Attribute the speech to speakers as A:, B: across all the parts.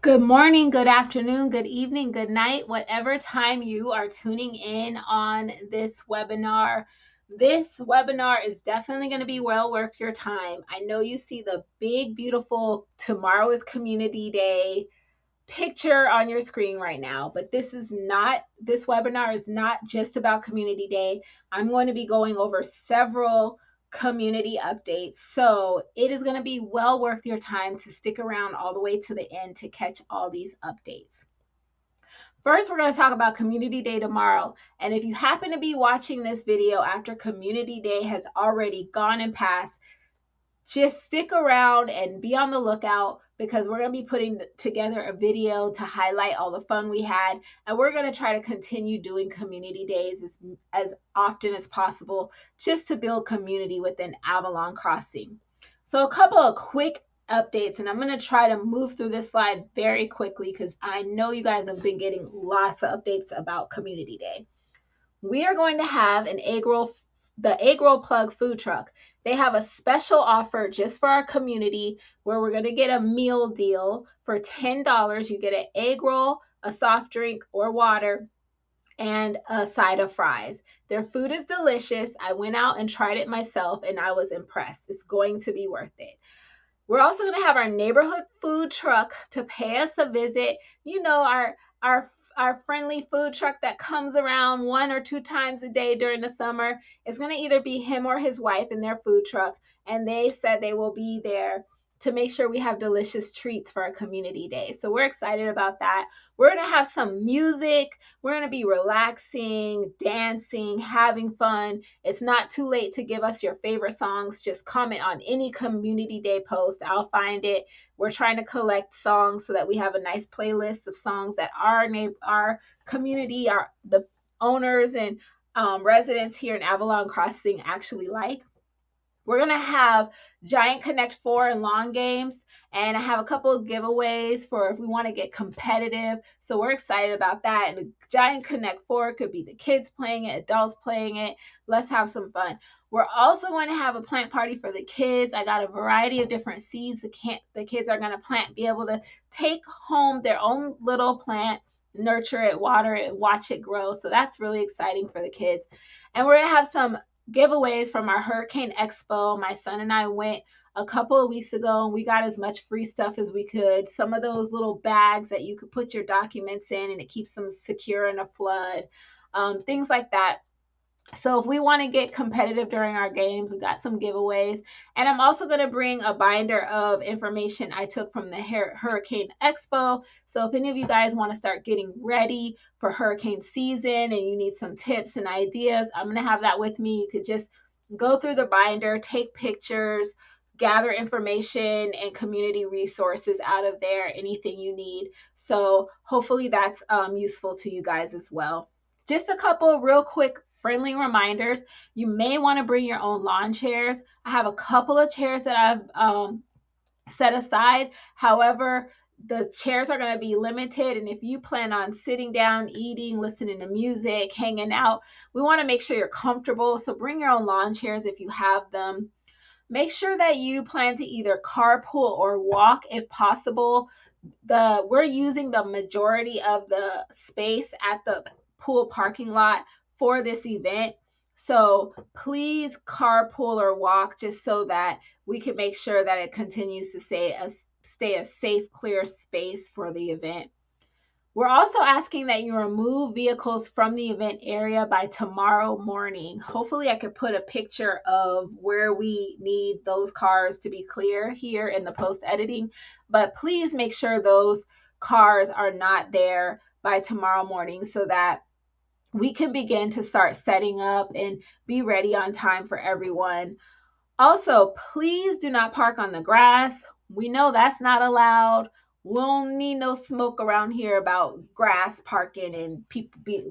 A: Good morning, good afternoon, good evening, good night, whatever time you are tuning in on this webinar. This webinar is definitely going to be well worth your time. I know you see the big, beautiful tomorrow is Community Day picture on your screen right now, but this webinar is not just about Community Day. I'm going to be going over several community updates. So it is going to be well worth your time to stick around all the way to the end to catch all these updates. First, we're going to talk about Community Day tomorrow. And if you happen to be watching this video after Community Day has already gone and passed, just stick around and be on the lookout because we're going to be putting together a video to highlight all the fun we had. And we're going to try to continue doing community days as often as possible just to build community within Avalon Crossing. So a couple of quick updates, and I'm going to try to move through this slide very quickly because I know you guys have been getting lots of updates about Community Day. We are going to have the Egg Roll Plug food truck. They have a special offer just for our community where we're going to get a meal deal for $10. You get an egg roll, a soft drink or water, and a side of fries. Their food is delicious. I went out and tried it myself and I was impressed. It's going to be worth it. We're also going to have our neighborhood food truck to pay us a visit. You know, our friendly food truck that comes around 1 or 2 times a day during the summer. Is going to either be him or his wife in their food truck, and they said they will be there to make sure we have delicious treats for our community day. So we're excited about that. We're going to have some music. We're going to be relaxing, dancing, having fun. It's not too late to give us your favorite songs. Just comment on any community day post. I'll find it. We're trying to collect songs so that we have a nice playlist of songs that our community, the owners and residents here in Avalon Crossing actually like. We're going to have Giant Connect 4 and long games, and I have a couple of giveaways for if we want to get competitive. So we're excited about that. And Giant Connect 4 could be the kids playing it, adults playing it. Let's have some fun. We're also going to have a plant party for the kids. I got a variety of different seeds the kids are going to plant, be able to take home their own little plant, nurture it, water it, watch it grow. So that's really exciting for the kids. And we're going to have some giveaways from our Hurricane Expo. My son and I went a couple of weeks ago and we got as much free stuff as we could. Some of those little bags that you could put your documents in and it keeps them secure in a flood, things like that. So if we want to get competitive during our games, we got some giveaways. And I'm also going to bring a binder of information I took from the Hurricane Expo. So if any of you guys want to start getting ready for hurricane season and you need some tips and ideas, I'm going to have that with me. You could just go through the binder, take pictures, gather information and community resources out of there, anything you need. So hopefully that's useful to you guys as well. Just a couple real quick friendly reminders. You may want to bring your own lawn chairs. I have a couple of chairs that I've set aside. However, the chairs are going to be limited. And if you plan on sitting down, eating, listening to music, hanging out, we want to make sure you're comfortable. So bring your own lawn chairs if you have them. Make sure that you plan to either carpool or walk if possible. We're using the majority of the space at the pool parking lot for this event. So please carpool or walk just so that we can make sure that it continues to stay a safe, clear space for the event. We're also asking that you remove vehicles from the event area by tomorrow morning. Hopefully I could put a picture of where we need those cars to be clear here in the post editing, but please make sure those cars are not there by tomorrow morning so that we can begin to start setting up and be ready on time for everyone. Also, please do not park on the grass. We know that's not allowed. We don't need no smoke around here about grass parking and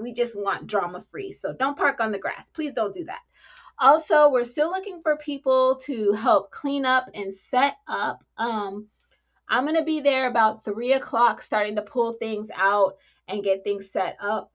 A: we just want drama free. So don't park on the grass. Please don't do that. Also, we're still looking for people to help clean up and set up. I'm going to be there about 3 o'clock starting to pull things out and get things set up.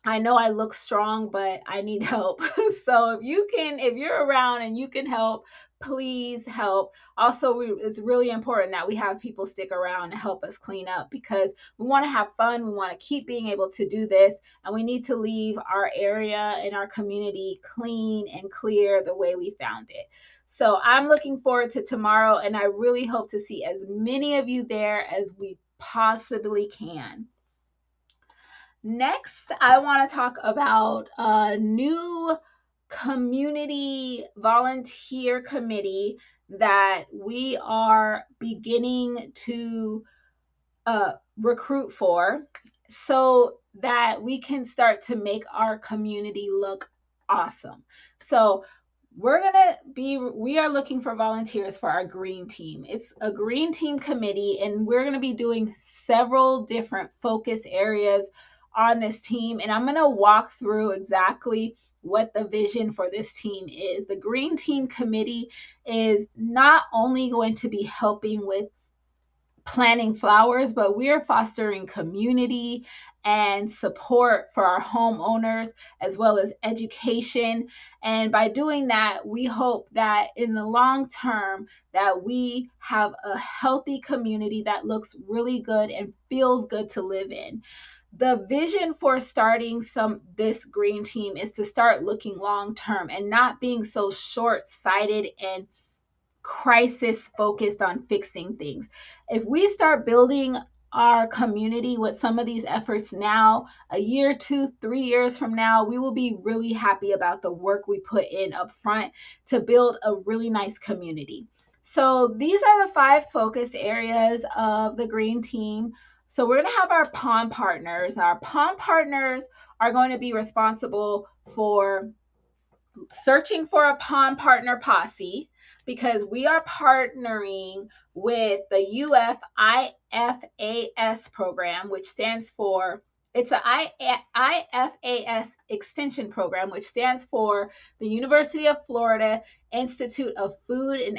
A: I know I look strong, but I need help. So if you're around and you can help, please help. Also, it's really important that we have people stick around and help us clean up, because we want to have fun. We want to keep being able to do this, and we need to leave our area and our community clean and clear the way we found it. So I'm looking forward to tomorrow, and I really hope to see as many of you there as we possibly can. Next, I want to talk about a new community volunteer committee that we are beginning to recruit for, so that we can start to make our community look awesome. So we are looking for volunteers for our green team. It's a green team committee, and we're going to be doing several different focus areas on this team. And I'm going to walk through exactly what the vision for this team is. The green team committee is not only going to be helping with planting flowers, but we are fostering community and support for our homeowners, as well as education. And by doing that, we hope that in the long term that we have a healthy community that looks really good and feels good to live in. The vision for starting this green team is to start looking long term and not being so short-sighted and crisis focused on fixing things. If we start building our community with some of these efforts now, a year, 2, 3 years from now, we will be really happy about the work we put in up front to build a really nice community. So these are the 5 focus areas of the green team. So we're going to have our pond partners. Our pond partners are going to be responsible for searching for a pond partner posse, because we are partnering with the UF-IFAS program, which stands for, it's the IFAS extension program, which stands for the University of Florida Institute of Food and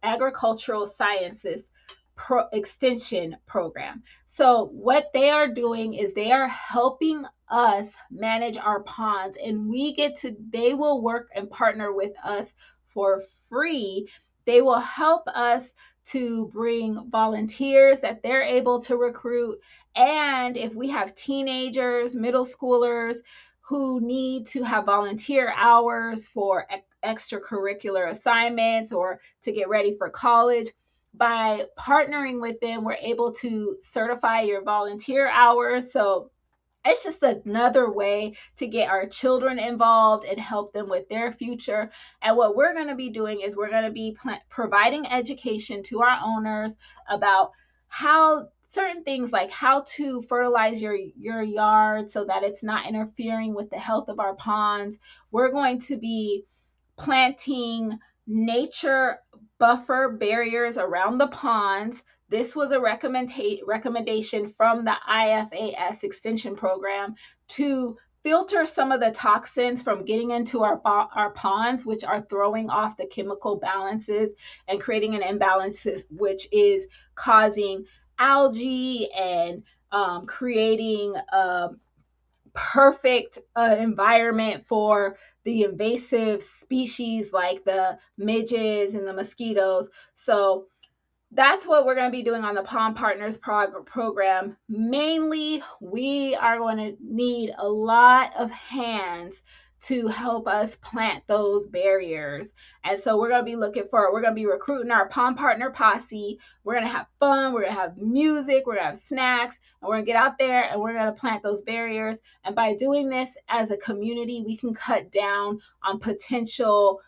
A: Agricultural Sciences extension program. So what they are doing is they are helping us manage our ponds, and they will work and partner with us for free. They will help us to bring volunteers that they're able to recruit. And if we have teenagers, middle schoolers who need to have volunteer hours for extracurricular assignments or to get ready for college, by partnering with them, we're able to certify your volunteer hours. So it's just another way to get our children involved and help them with their future. And what we're going to be doing is we're going to be providing education to our owners about how certain things, like how to fertilize your yard so that it's not interfering with the health of our ponds. We're going to be planting nature buffer barriers around the ponds. This was a recommendation from the IFAS extension program to filter some of the toxins from getting into our ponds, which are throwing off the chemical balances and creating an imbalance, which is causing algae and creating a perfect environment for the invasive species like the midges and the mosquitoes. So that's what we're going to be doing on the Pond Partners program. Mainly, we are going to need a lot of hands to help us plant those barriers. And so we're going to be recruiting our Pond Partner posse. We're going to have fun. We're going to have music. We're going to have snacks. And we're going to get out there and we're going to plant those barriers. And by doing this as a community, we can cut down on potential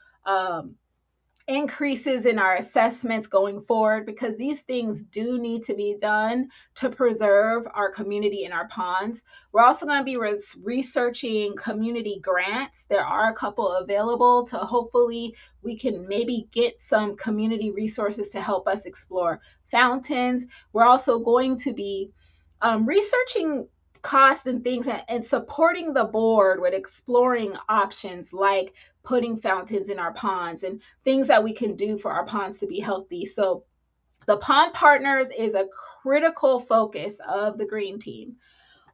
A: increases in our assessments going forward, because these things do need to be done to preserve our community and our ponds. We're also going to be researching community grants. There are a couple available to hopefully we can maybe get some community resources to help us explore fountains. We're also going to be researching costs and things and supporting the board with exploring options like putting fountains in our ponds and things that we can do for our ponds to be healthy. So the Pond Partners is a critical focus of the green team.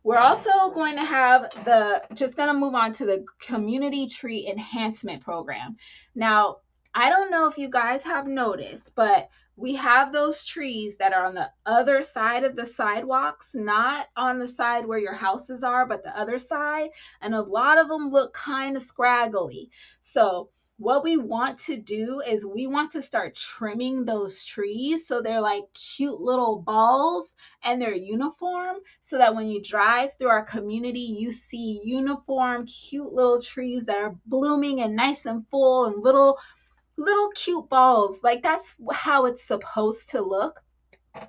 A: We're also going to have just going to move on to the community tree enhancement program. Now, I don't know if you guys have noticed, but we have those trees that are on the other side of the sidewalks, not on the side where your houses are, but the other side. And a lot of them look kind of scraggly. So, what we want to do is we want to start trimming those trees so they're like cute little balls and they're uniform, so that when you drive through our community, you see uniform, cute little trees that are blooming and nice and full and little cute balls. Like that's how it's supposed to look.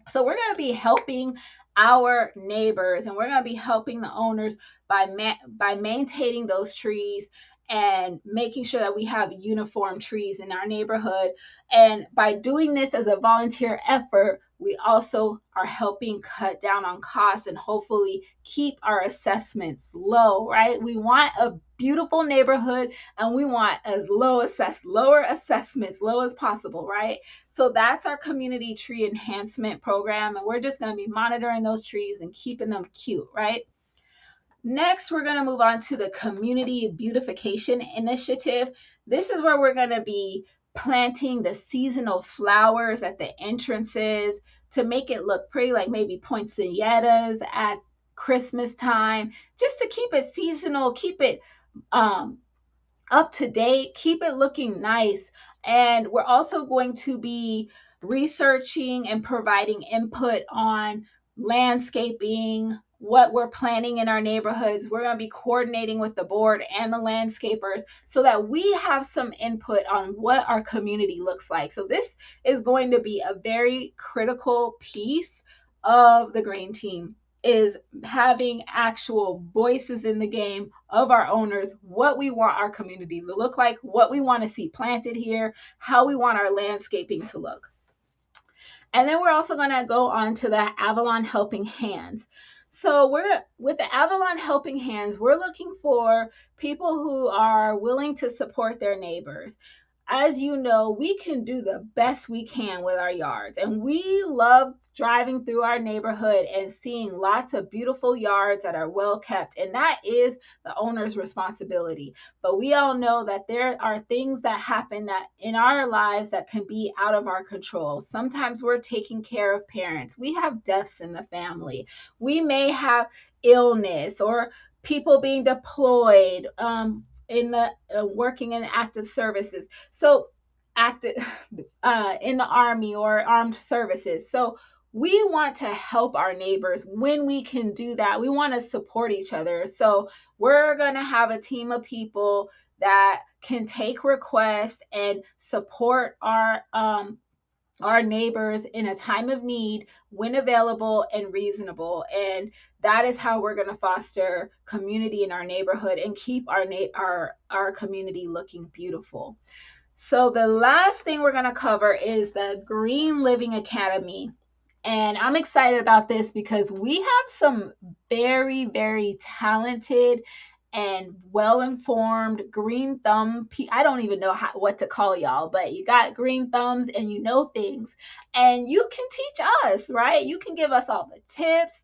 A: So we're going to be helping our neighbors, and we're going to be helping the owners by maintaining those trees and making sure that we have uniform trees in our neighborhood. And by doing this as a volunteer effort, we also are helping cut down on costs and hopefully keep our assessments low, right? We want a beautiful neighborhood and we want as lower assessments, low as possible, right? So that's our community tree enhancement program, and we're just going to be monitoring those trees and keeping them cute, right? Next, we're going to move on to the Community Beautification Initiative. This is where we're going to be planting the seasonal flowers at the entrances to make it look pretty, like maybe poinsettias at Christmas time, just to keep it seasonal, keep it up to date, keep it looking nice. And we're also going to be researching and providing input on landscaping, what we're planning in our neighborhoods. We're going to be coordinating with the board and the landscapers so that we have some input on what our community looks like. So this is going to be a very critical piece of the green team, is having actual voices in the game of our owners, what we want our community to look like, what we want to see planted here, how we want our landscaping to look. And then we're also going to go on to the Avalon Helping Hands. So with the Avalon Helping Hands, we're looking for people who are willing to support their neighbors. As you know, we can do the best we can with our yards, and we love driving through our neighborhood and seeing lots of beautiful yards that are well kept, and that is the owner's responsibility. But we all know that there are things that happen that in our lives that can be out of our control. Sometimes we're taking care of parents, we have deaths in the family, we may have illness or people being deployed, in the working in active services, so active in the army or armed services. So we want to help our neighbors. When we can do that, we want to support each other. So we're going to have a team of people that can take requests and support our neighbors in a time of need when available and reasonable. And that is how we're going to foster community in our neighborhood and keep our community looking beautiful. So the last thing we're going to cover is the Green Living Academy. And I'm excited about this because we have some very, very talented and well-informed green thumb. I don't even know what to call y'all, but you got green thumbs and you know things, and you can teach us, right? You can give us all the tips,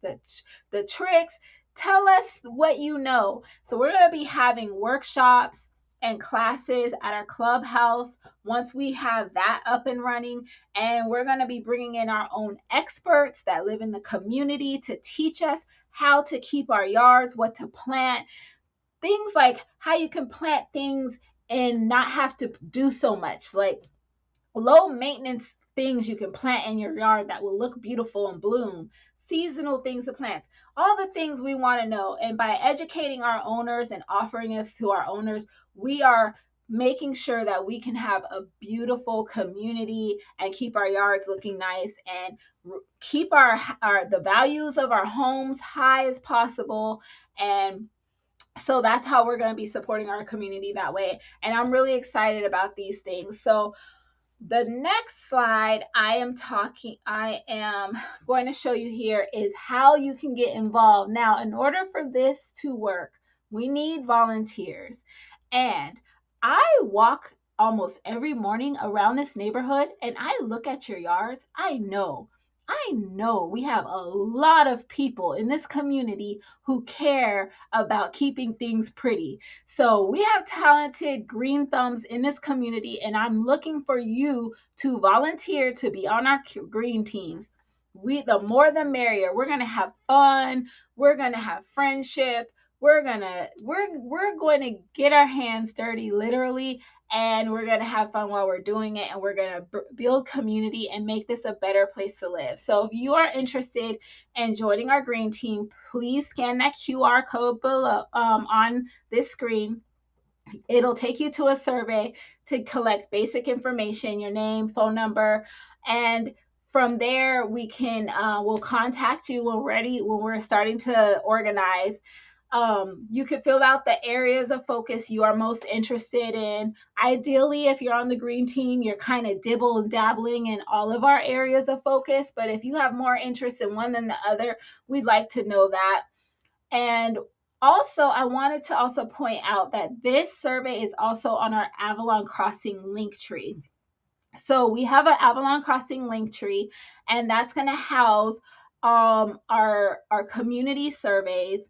A: the tricks. Tell us what you know. So we're going to be having workshops and classes at our clubhouse once we have that up and running. And we're going to be bringing in our own experts that live in the community to teach us how to keep our yards, what to plant, things like how you can plant things and not have to do so much, like low maintenance things you can plant in your yard that will look beautiful and bloom, seasonal things to plant, all the things we want to know. And by educating our owners and offering this to our owners, we are making sure that we can have a beautiful community and keep our yards looking nice and keep the values of our homes high as possible. And so that's how we're going to be supporting our community that way. And I'm really excited about these things. So the next slide I am going to show you here is how you can get involved. Now, in order for this to work, we need volunteers. And I walk almost every morning around this neighborhood and I look at your yards. I know I know we have a lot of people in this community who care about keeping things pretty. So we have talented green thumbs in this community, and I'm looking for you to volunteer to be on our green teams. The more the merrier. We're gonna have fun. We're gonna have friendship. We're going to get our hands dirty, literally, and we're going to have fun while we're doing it, and we're going to build community and make this a better place to live. So if you are interested in joining our green team, please scan that QR code below on this screen. It'll take you to a survey to collect basic information, your name, phone number, and from there we'll contact you when we're starting to organize. You could fill out the areas of focus you are most interested in. Ideally, if you're on the green team, you're kind of dibble and dabbling in all of our areas of focus. But if you have more interest in one than the other, we'd like to know that. And also, I wanted to also point out that this survey is also on our Avalon Crossing link tree. So we have an Avalon Crossing link tree, and that's going to house our community surveys.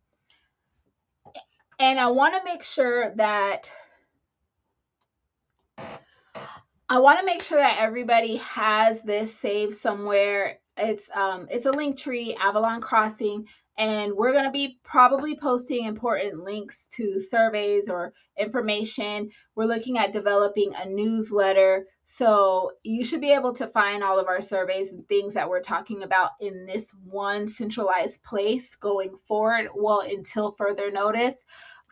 A: And I want to make sure that everybody has this saved somewhere. It's a link tree, Avalon Crossing, and we're going to be probably posting important links to surveys or information. We're looking at developing a newsletter, so you should be able to find all of our surveys and things that we're talking about in this one centralized place going forward, well, until further notice.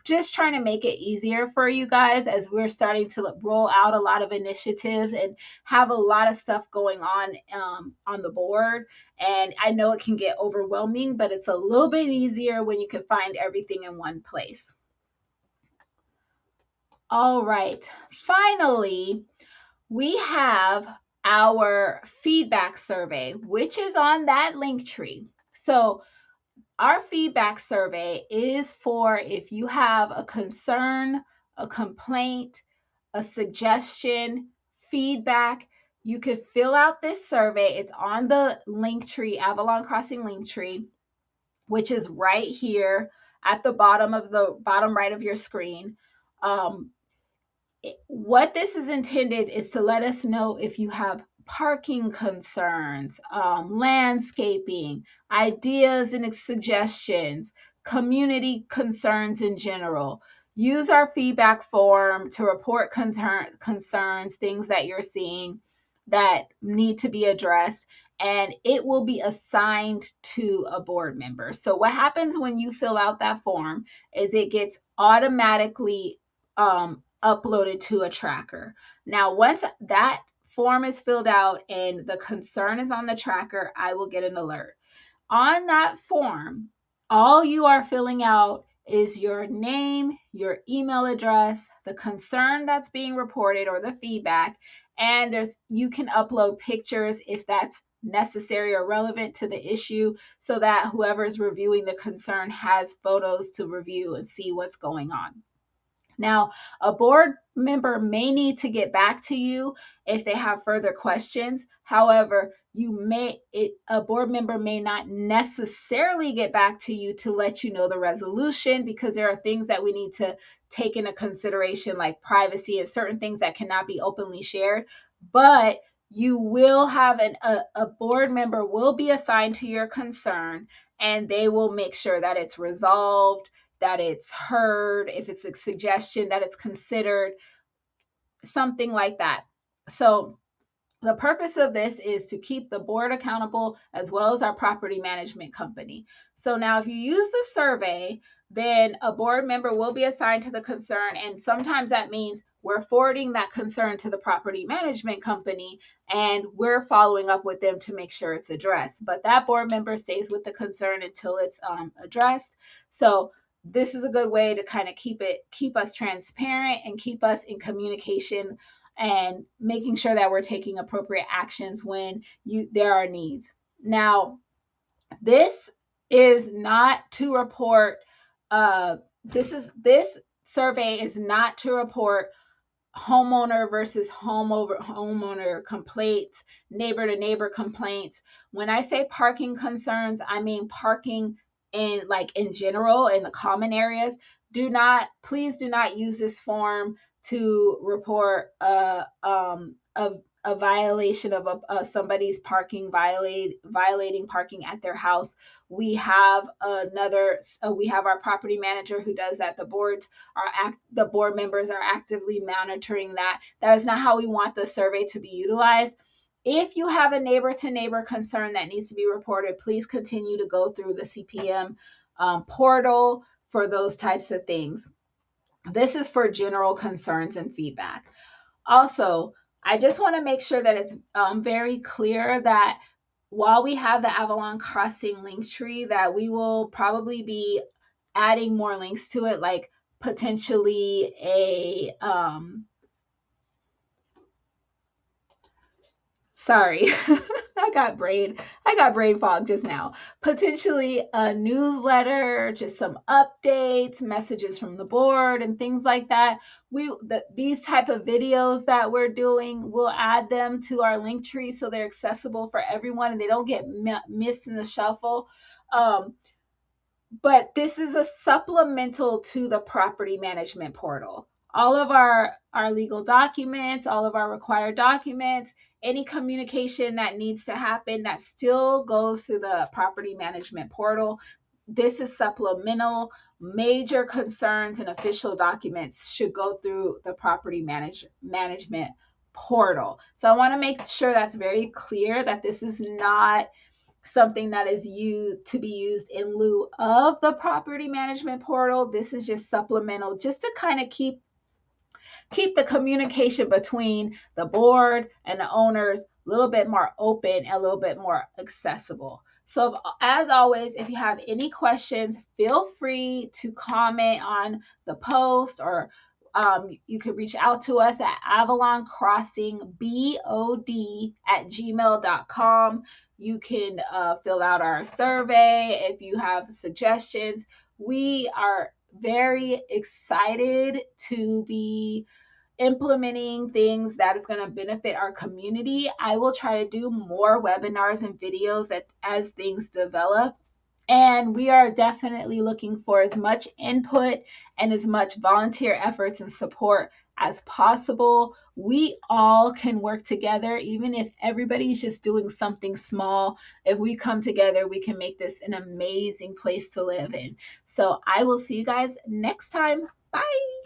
A: Just trying to make it easier for you guys as we're starting to roll out a lot of initiatives and have a lot of stuff going on the board. And I know it can get overwhelming, but it's a little bit easier when you can find everything in one place. All right. Finally, we have our feedback survey, which is on that link tree. So our feedback survey is for if you have a concern, a complaint, a suggestion, feedback, you could fill out this survey. It's on the link tree, Avalon Crossing link tree, which is right here at the bottom right of your screen. What this is intended is to let us know if you have parking concerns, landscaping, ideas and suggestions, community concerns in general. Use our feedback form to report concerns, things that you're seeing that need to be addressed, and it will be assigned to a board member. So what happens when you fill out that form is it gets automatically uploaded to a tracker. Now, once that form is filled out and the concern is on the tracker, I will get an alert. On that form, all you are filling out is your name, your email address, the concern that's being reported or the feedback, and you can upload pictures if that's necessary or relevant to the issue so that whoever's reviewing the concern has photos to review and see what's going on. Now, a board member may need to get back to you if they have further questions. However, a board member may not necessarily get back to you to let you know the resolution, because there are things that we need to take into consideration, like privacy and certain things that cannot be openly shared. But you will have a board member will be assigned to your concern, and they will make sure that it's resolved, that it's heard, if it's a suggestion, that it's considered, something like that. So the purpose of this is to keep the board accountable as well as our property management company. So now if you use the survey, then a board member will be assigned to the concern, and sometimes that means we're forwarding that concern to the property management company and we're following up with them to make sure it's addressed. But that board member stays with the concern until it's addressed. So this is a good way to kind of keep us transparent and keep us in communication and making sure that we're taking appropriate actions when there are needs. Now, this is not to report. This survey is not to report homeowner versus homeowner complaints, neighbor to neighbor complaints. When I say parking concerns, I mean parking in general in the common areas. Please do not use this form to report a violation of somebody's violating parking at their house. We have we have our property manager who does that. The board members are actively monitoring that. That is not how we want the survey to be utilized. If you have a neighbor to neighbor concern that needs to be reported, please continue to go through the CPM portal for those types of things. This is for general concerns and feedback. Also, I just want to make sure that it's very clear that while we have the Avalon Crossing link tree, that we will probably be adding more links to it, like potentially sorry, I got brain fog just now. Potentially a newsletter, just some updates, messages from the board, and things like that. These type of videos that we're doing, we'll add them to our link tree so they're accessible for everyone and they don't get missed in the shuffle. But this is a supplemental to the property management portal. All of our legal documents, all of our required documents, any communication that needs to happen, that still goes through the property management portal. This is supplemental. Major concerns and official documents should go through the property management portal. So I want to make sure that's very clear that this is not something that is to be used in lieu of the property management portal. This is just supplemental, just to kind of keep the communication between the board and the owners a little bit more open and a little bit more accessible. So as always, if you have any questions, feel free to comment on the post, or you can reach out to us at avaloncrossingbod@gmail.com. You can fill out our survey if you have suggestions. We are very excited to be implementing things that is going to benefit our community. I will try to do more webinars and videos as things develop. And we are definitely looking for as much input and as much volunteer efforts and support as possible. We all can work together, even if everybody's just doing something small. If we come together, we can make this an amazing place to live in. So I will see you guys next time. Bye.